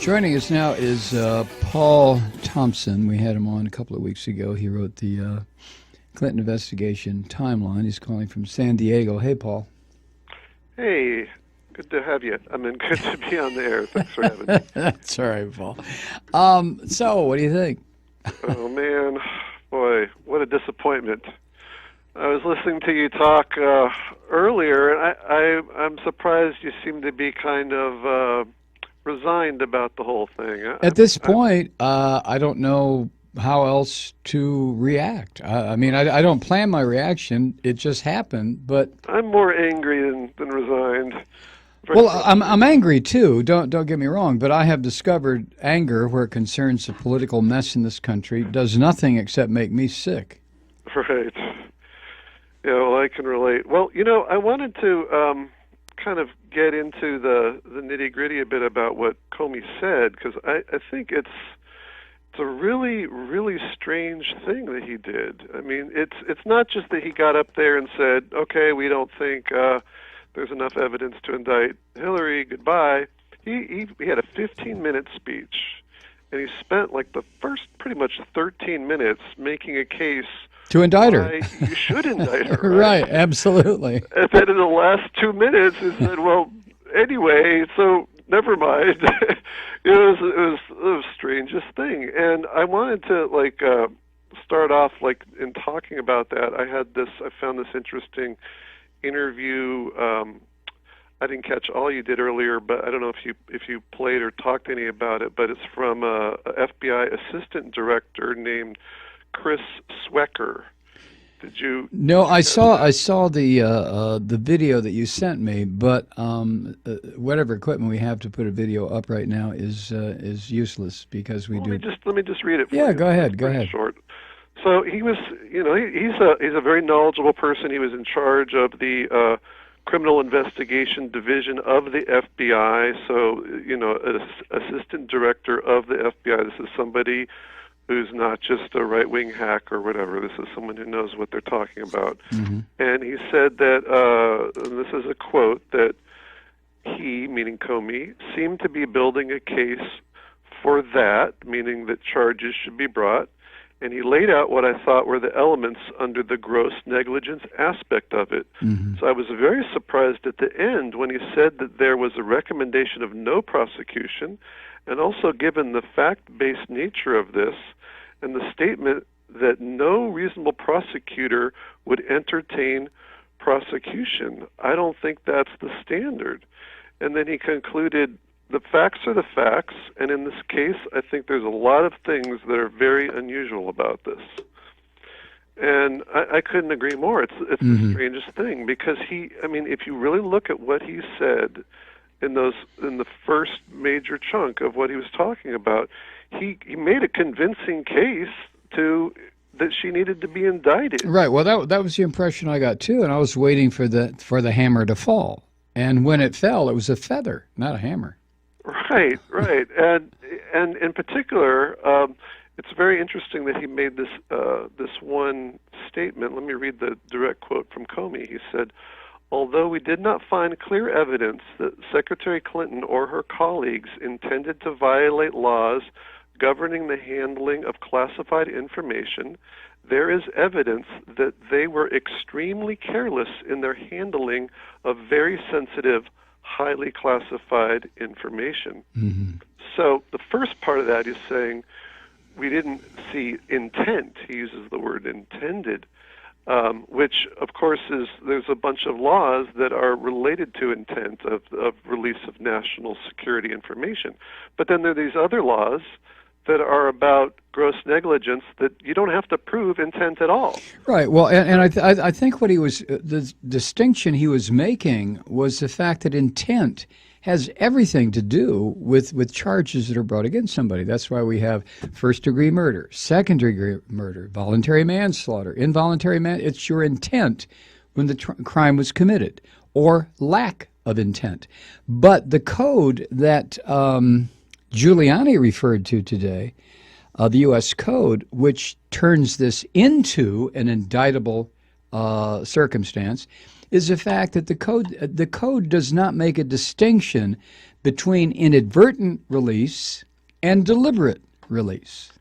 Joining us now is Paul Thompson. We had him on a couple of weeks ago. He wrote the Clinton investigation timeline. He's calling from San Diego. Hey, Paul. Hey, good to have you. I mean, good to be on the air. Thanks for having me. That's all right, Paul. So, what do you think? Oh, man. Boy, what a disappointment. I was listening to you talk earlier, and I'm surprised you seem to be kind of resigned about the whole thing. At this point, I don't know how else to react. I mean, I don't plan my reaction. It just happened, but... I'm more angry than resigned. Well, I'm angry, too. Don't get me wrong, but I have discovered anger, where it concerns the political mess in this country, does nothing except make me sick. Right. Yeah, well, I can relate. Well, I wanted to kind of get into the nitty-gritty a bit about what Comey said, because I think it's a really, really strange thing that he did. I mean, it's not just that he got up there and said, okay, we don't think there's enough evidence to indict Hillary, goodbye. He had a 15-minute speech, and he spent like the first pretty much 13 minutes making a case to indict her. You should indict her. Right, absolutely. And then in the last 2 minutes, he said, well, anyway, so never mind. It was the strangest thing. And I wanted to, start off, in talking about that. I found this interesting interview. I didn't catch all you did earlier, but I don't know if you played or talked any about it, but it's from a FBI assistant director named Chris Swecker. Did you? No, I saw the video that you sent me, but whatever equipment we have to put a video up right now is useless because we do. Let me just read it for you. Yeah, go ahead. Go ahead. Short. So he was, he's a very knowledgeable person. He was in charge of the criminal investigation division of the FBI. So, an assistant director of the FBI. This is somebody who's not just a right-wing hack or whatever. This is someone who knows what they're talking about. Mm-hmm. And he said that, and this is a quote, that he, meaning Comey, seemed to be building a case for that, meaning that charges should be brought. And he laid out what I thought were the elements under the gross negligence aspect of it. Mm-hmm. So I was very surprised at the end when he said that there was a recommendation of no prosecution, and also given the fact-based nature of this, and the statement that no reasonable prosecutor would entertain prosecution. I don't think that's the standard. And then he concluded, the facts are the facts, and in this case, I think there's a lot of things that are very unusual about this. And I couldn't agree more. It's the strangest thing, because if you really look at what he said in the first major chunk of what he was talking about, he made a convincing case that she needed to be indicted. Right. Well, that was the impression I got too, and I was waiting for the hammer to fall. And when it fell, it was a feather, not a hammer. Right. And in particular, it's very interesting that he made this one statement. Let me read the direct quote from Comey. He said, although we did not find clear evidence that Secretary Clinton or her colleagues intended to violate laws governing the handling of classified information, there is evidence that they were extremely careless in their handling of very sensitive, highly classified information. Mm-hmm. So the first part of that is saying we didn't see intent. He uses the word intended. Which, of course, there's a bunch of laws that are related to intent of release of national security information. But then there are these other laws that are about gross negligence that you don't have to prove intent at all. Right. Well, and I think what the distinction he was making was the fact that intent has everything to do with charges that are brought against somebody. That's why we have first-degree murder, second-degree murder, voluntary manslaughter, involuntary manslaughter. It's your intent when the crime was committed, or lack of intent. But the code that Giuliani referred to today, the U.S. Code, which turns this into an indictable circumstance, is the fact that the code does not make a distinction between inadvertent release and deliberate release.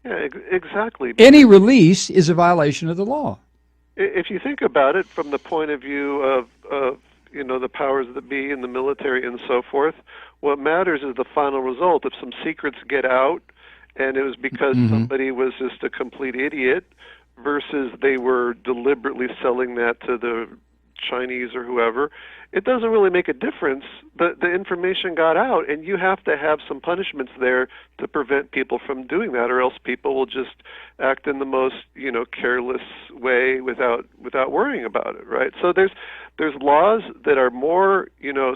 Yeah, exactly. Any release is a violation of the law. If you think about it from the point of view of the powers that be in the military and so forth, what matters is the final result. If some secrets get out and it was because somebody was just a complete idiot versus they were deliberately selling that to the Chinese or whoever, it doesn't really make a difference. The information got out, and you have to have some punishments there to prevent people from doing that, or else people will just act in the most careless way without worrying about it, right? So there's laws that are more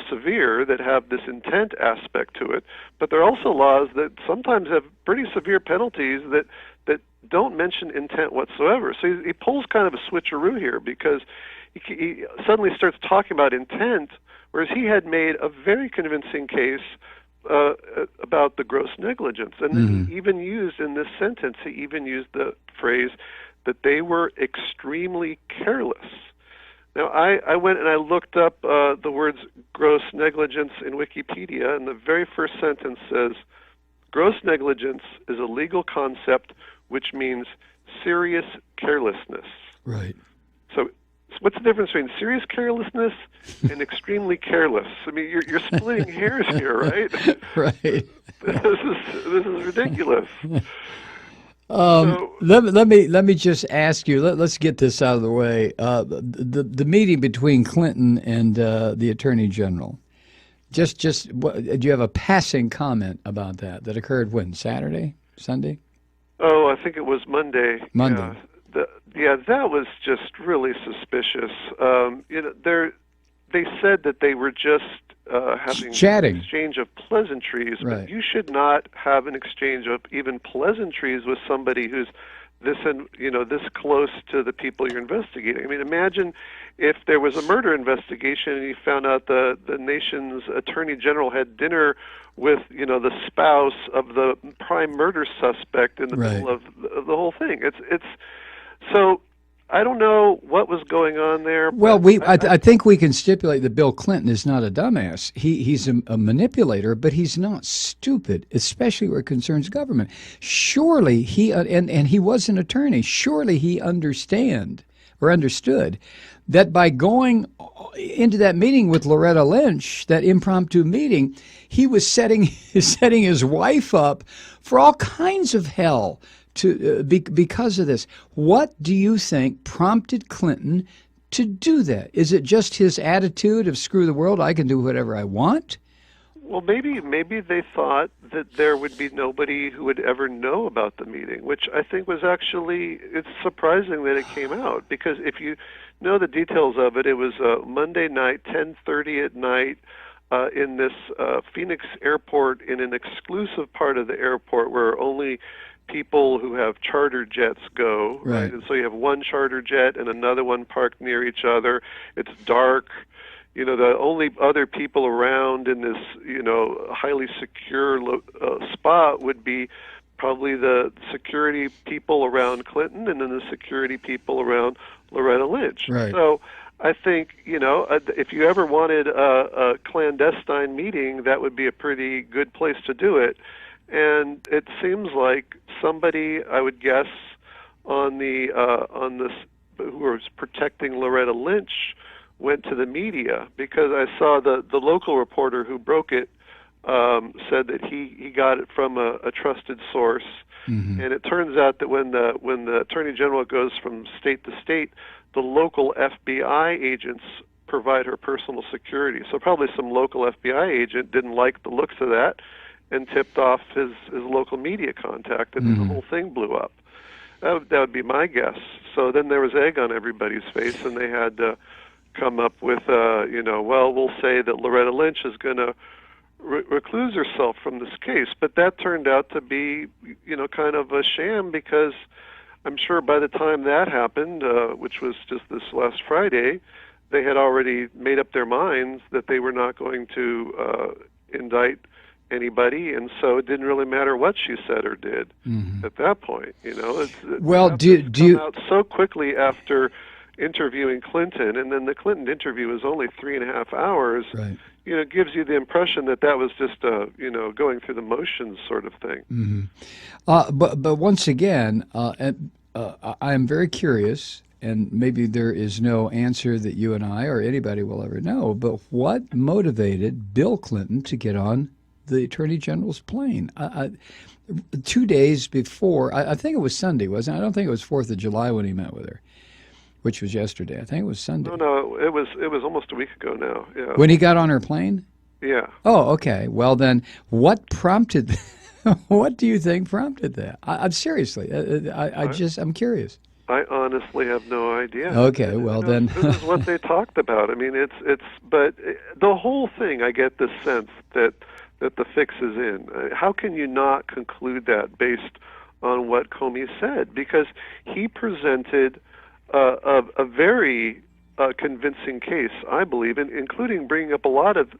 severe, that have this intent aspect to it, but there are also laws that sometimes have pretty severe penalties that don't mention intent whatsoever. So he pulls kind of a switcheroo here, because he suddenly starts talking about intent, whereas he had made a very convincing case about the gross negligence. And then he even used in this sentence, he even used the phrase that they were extremely careless. Now, I went and I looked up the words gross negligence in Wikipedia, and the very first sentence says, gross negligence is a legal concept which means serious carelessness. Right. So what's the difference between serious carelessness and extremely careless? I mean, you're splitting hairs here, right? Right. This is ridiculous. Let me just ask you. Let's get this out of the way. The meeting between Clinton and the Attorney General. Do you have a passing comment about that occurred when? Saturday, Sunday? Oh, I think it was Monday. Monday. Yeah, that was just really suspicious. They said that they were just having chatting, an exchange of pleasantries, right. But you should not have an exchange of even pleasantries with somebody who's this close to the people you're investigating. I mean, imagine if there was a murder investigation and you found out the nation's attorney general had dinner with the spouse of the prime murder suspect in the right. middle of the whole thing. It's so. I don't know what was going on there. Well, I think we can stipulate that Bill Clinton is not a dumbass. He's a manipulator, but he's not stupid, especially where it concerns government. Surely he and he was an attorney. Surely he understood that by going into that meeting with Loretta Lynch, that impromptu meeting, he was setting his wife up for all kinds of hell. Because of this. What do you think prompted Clinton to do that? Is it just his attitude of screw the world, I can do whatever I want? Well, maybe they thought that there would be nobody who would ever know about the meeting, which I think was it's surprising that it came out, because if you know the details of it, it was Monday night, 10:30 at night, in this Phoenix airport, in an exclusive part of the airport where only people who have charter jets go, right? And so you have one charter jet and another one parked near each other. It's dark. The only other people around in this, highly secure spot would be probably the security people around Clinton and then the security people around Loretta Lynch. Right. So I think, if you ever wanted a clandestine meeting, that would be a pretty good place to do it. And it seems like somebody, I would guess, on this who was protecting Loretta Lynch, went to the media, because I saw the local reporter who broke it said that he got it from a trusted source. Mm-hmm. And it turns out that when the Attorney General goes from state to state, the local FBI agents provide her personal security. So probably some local FBI agent didn't like the looks of that and tipped off his local media contact, and the whole thing blew up. That would be my guess. So then there was egg on everybody's face, and they had to come up with, we'll say that Loretta Lynch is going to recluse herself from this case. But that turned out to be, kind of a sham, because I'm sure by the time that happened, which was just this last Friday, they had already made up their minds that they were not going to indict anybody, and so it didn't really matter what she said or did at that point. Well, do you out so quickly after interviewing Clinton, and then the Clinton interview was only 3.5 hours. Right. Gives you the impression that was just a going through the motions sort of thing. Mm-hmm. But once again, I am very curious, and maybe there is no answer that you and I or anybody will ever know, but what motivated Bill Clinton to get on the Attorney General's plane? 2 days before, I think it was Sunday, wasn't it? I don't think it was 4th of July when he met with her, which was yesterday. I think it was Sunday. No, it was almost a week ago now. Yeah. When he got on her plane? Yeah. Oh, okay. Well, then, what prompted? What do you think prompted that? I'm seriously. I'm curious. I honestly have no idea. Okay, well then, this is what they talked about. I mean, but the whole thing. I get this sense that the fix is in. How can you not conclude that based on what Comey said? Because he presented a very convincing case, I believe, including bringing up a lot of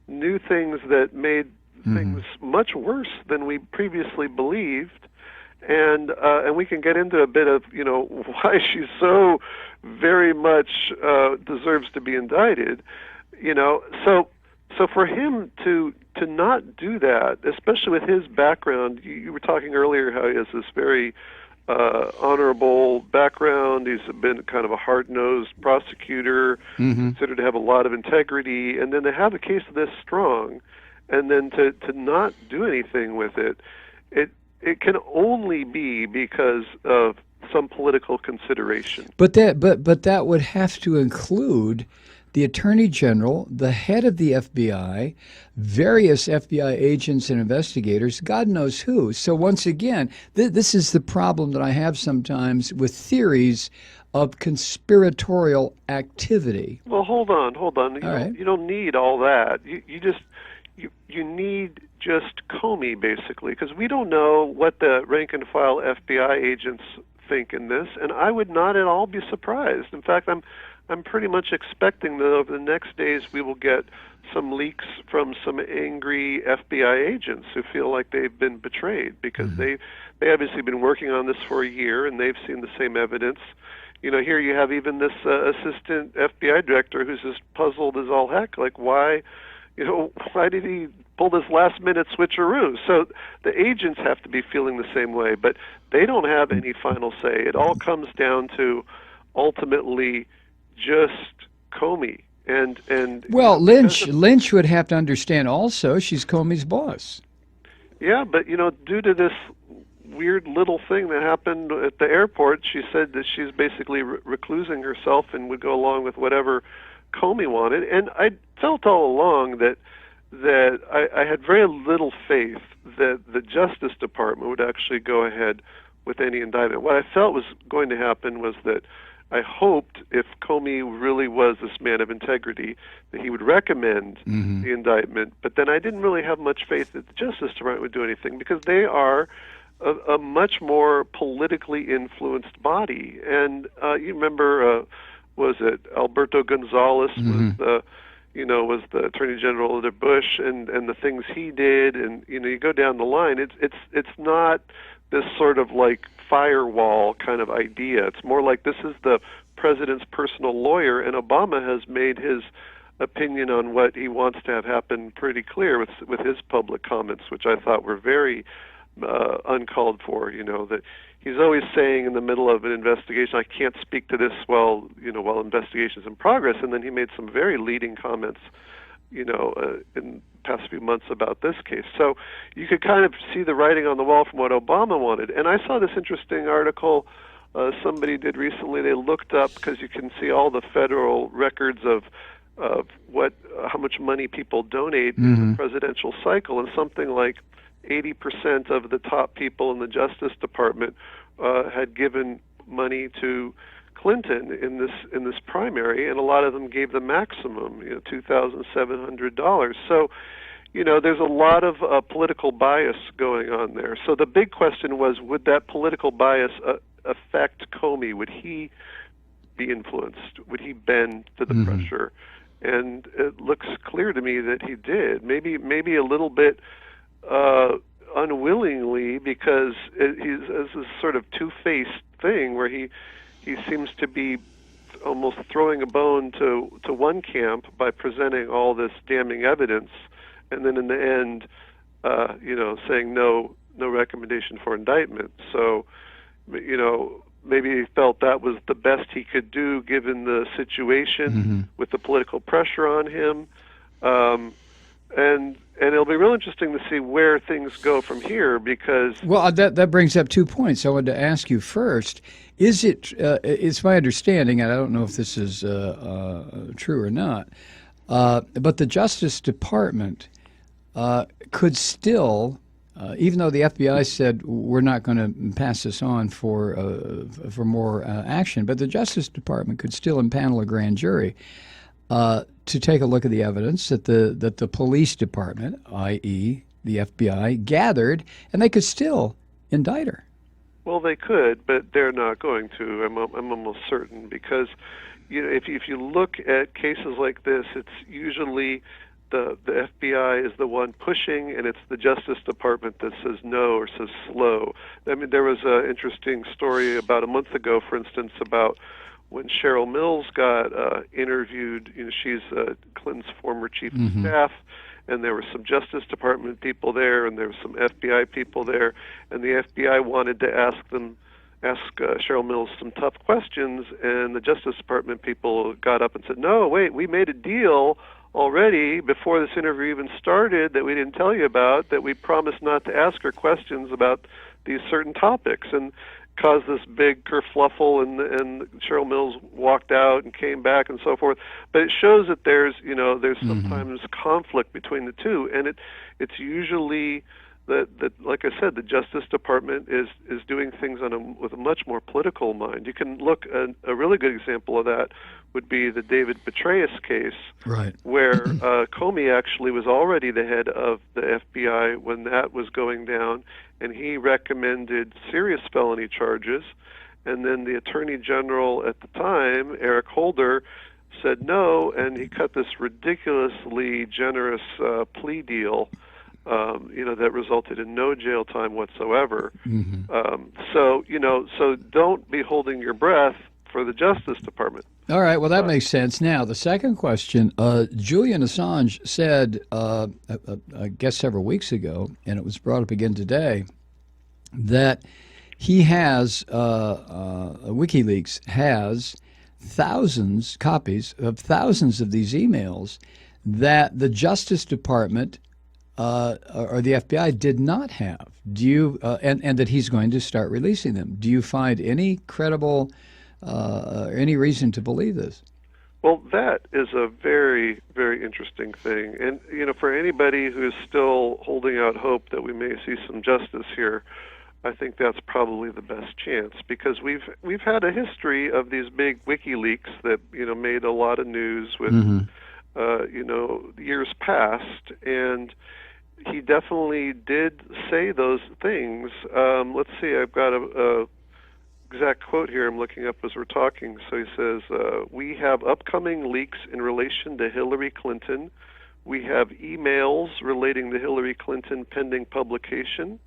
new things that made things much worse than we previously believed, and we can get into a bit of why she's so very much deserves to be indicted. So for him to not do that, especially with his background, you were talking earlier how he has this very honorable background. He's been kind of a hard-nosed prosecutor, considered to have a lot of integrity, and then to have a case this strong, and then to not do anything with it, it can only be because of some political consideration. But that would have to include the Attorney General, the head of the FBI, various FBI agents and investigators, God knows who. So once again, this is the problem that I have sometimes with theories of conspiratorial activity. Well, hold on. You don't need all that. You need just Comey, basically, because we don't know what the rank-and-file FBI agents think in this, and I would not at all be surprised. In fact, I'm pretty much expecting that over the next days we will get some leaks from some angry FBI agents who feel like they've been betrayed because they obviously been working on this for a year and they've seen the same evidence. Here you have even this assistant FBI director who's just puzzled as all heck. Like, why did he pull this last-minute switcheroo? So the agents have to be feeling the same way, but they don't have any final say. It all comes down to ultimately just Comey and well, Lynch would have to understand also she's Comey's boss. Yeah, but due to this weird little thing that happened at the airport, she said that she's basically reclusing herself and would go along with whatever Comey wanted. And I felt all along that I had very little faith that the Justice Department would actually go ahead with any indictment. What I felt was going to happen was that I hoped if Comey really was this man of integrity, that he would recommend the indictment. But then I didn't really have much faith that the Justice Department would do anything because they are a much more politically influenced body. And you remember, was it Alberto Gonzales was the Attorney General under Bush and the things he did, and you go down the line. It's not this sort of like firewall kind of idea. It's more like this is the president's personal lawyer, and Obama has made his opinion on what he wants to have happen pretty clear with his public comments, which I thought were very uncalled for. That he's always saying in the middle of an investigation, I can't speak to this while investigation's in progress, and then he made some very leading comments in the past few months about this case. So you could kind of see the writing on the wall from what Obama wanted. And I saw this interesting article somebody did recently. They looked up, because you can see all the federal records of how much money people donate in the presidential cycle, and something like 80% of the top people in the Justice Department had given money to Clinton in this primary, and a lot of them gave the maximum, $2,700. So, there's a lot of political bias going on there. So the big question was, would that political bias affect Comey? Would he be influenced? Would he bend to the pressure? And it looks clear to me that he did. Maybe a little bit unwillingly, because he's this sort of two-faced thing where he seems to be almost throwing a bone to one camp by presenting all this damning evidence, and then in the end, saying no recommendation for indictment. So, maybe he felt that was the best he could do given the situation with the political pressure on him. And it'll be real interesting to see where things go from here because... Well, that brings up 2 points. I wanted to ask you first, is it, it's my understanding, and I don't know if this is true or not, but the Justice Department could still, even though the FBI said we're not going to pass this on for more action, but the Justice Department could still impanel a grand jury to take a look at the evidence that the police department, i.e. the FBI, gathered, and they could still indict her. Well, they could, but they're not going to. I'm almost certain because, if you look at cases like this, it's usually the FBI is the one pushing, and it's the Justice Department that says no or says slow. I mean, there was an interesting story about a month ago, for instance, about when Cheryl Mills got interviewed. She's Clinton's former chief of staff, and there were some Justice Department people there, and there were some FBI people there, and the FBI wanted to ask Cheryl Mills some tough questions, and the Justice Department people got up and said, "No, wait, we made a deal already before this interview even started that we didn't tell you about, that we promised not to ask her questions about these certain topics," and caused this big kerfluffle, and Cheryl Mills walked out and came back and so forth. But it shows that there's sometimes conflict between the two, and it's usually that like I said, the Justice Department is doing things with a much more political mind. You can look at a really good example of that would be the David Petraeus case, right, where Comey actually was already the head of the FBI when that was going down, and he recommended serious felony charges, and then the Attorney General at the time, Eric Holder, said no, and he cut this ridiculously generous plea deal that resulted in no jail time whatsoever. So don't be holding your breath for the Justice Department. All right, well, that makes sense. Now, the second question, Julian Assange said, I guess several weeks ago, and it was brought up again today, that he has, Wikileaks has copies of thousands of these emails that the Justice Department or the FBI did not have. Do you, and that he's going to start releasing them. Do you find any credible any reason to believe this? Well, that is a very, very interesting thing. And, for anybody who is still holding out hope that we may see some justice here, I think that's probably the best chance, because we've had a history of these big WikiLeaks that, made a lot of news with, years past. And he definitely did say those things. Let's see, I've got a exact quote here I'm looking up as we're talking. So he says, we have upcoming leaks in relation to Hillary Clinton. We have emails relating to Hillary Clinton pending publication.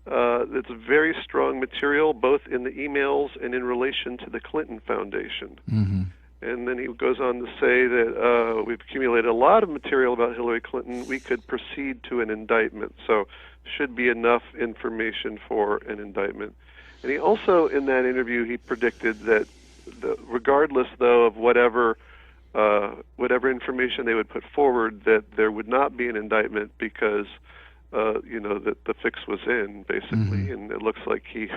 It's very strong material, both in the emails and in relation to the Clinton Foundation. And then he goes on to say that we've accumulated a lot of material about Hillary Clinton. We could proceed to an indictment. So should be enough information for an indictment. And he also, in that interview, he predicted that regardless, though, of whatever information they would put forward, that there would not be an indictment because, that the fix was in, basically. And it looks like he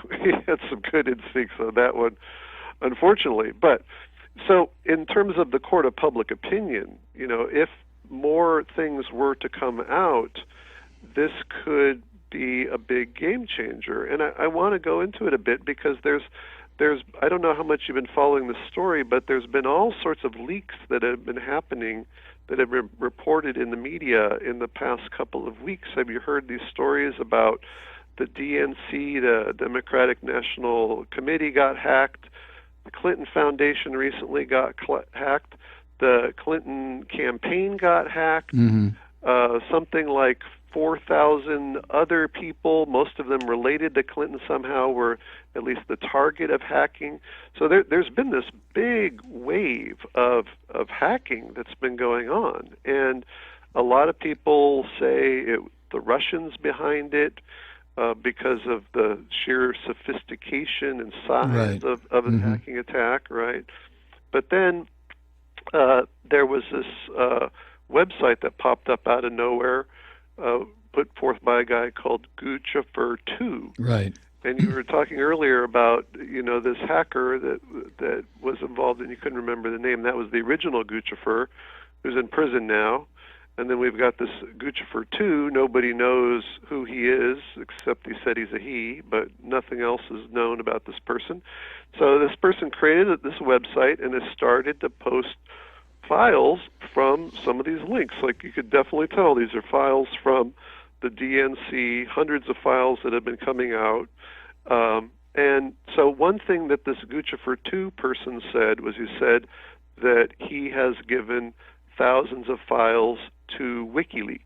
had some good instincts on that one, unfortunately. But so in terms of the court of public opinion, if more things were to come out, this could be a big game changer. And I want to go into it a bit because there's I don't know how much you've been following the story, but there's been all sorts of leaks that have been happening that have been reported in the media in the past couple of weeks. Have you heard these stories about the DNC, the Democratic National Committee, got hacked? The Clinton Foundation recently got hacked. The Clinton campaign got hacked. Something like 4,000 other people, most of them related to Clinton somehow, were at least the target of hacking. So there's been this big wave of hacking that's been going on. And a lot of people say the Russians behind it because of the sheer sophistication and size of an hacking attack, right? But then there was this website that popped up out of nowhere, put forth by a guy called Guccifer2. Right. And you were talking earlier about, this hacker that was involved, and you couldn't remember the name. That was the original Guccifer, who's in prison now. And then we've got this Guccifer2. Nobody knows who he is, except he said he's a he, but nothing else is known about this person. So this person created this website and has started to post files from some of these links. Like, you could definitely tell these are files from the DNC, hundreds of files that have been coming out. And so one thing that this Guccifer2 person said was, he said that he has given thousands of files to Wikileaks.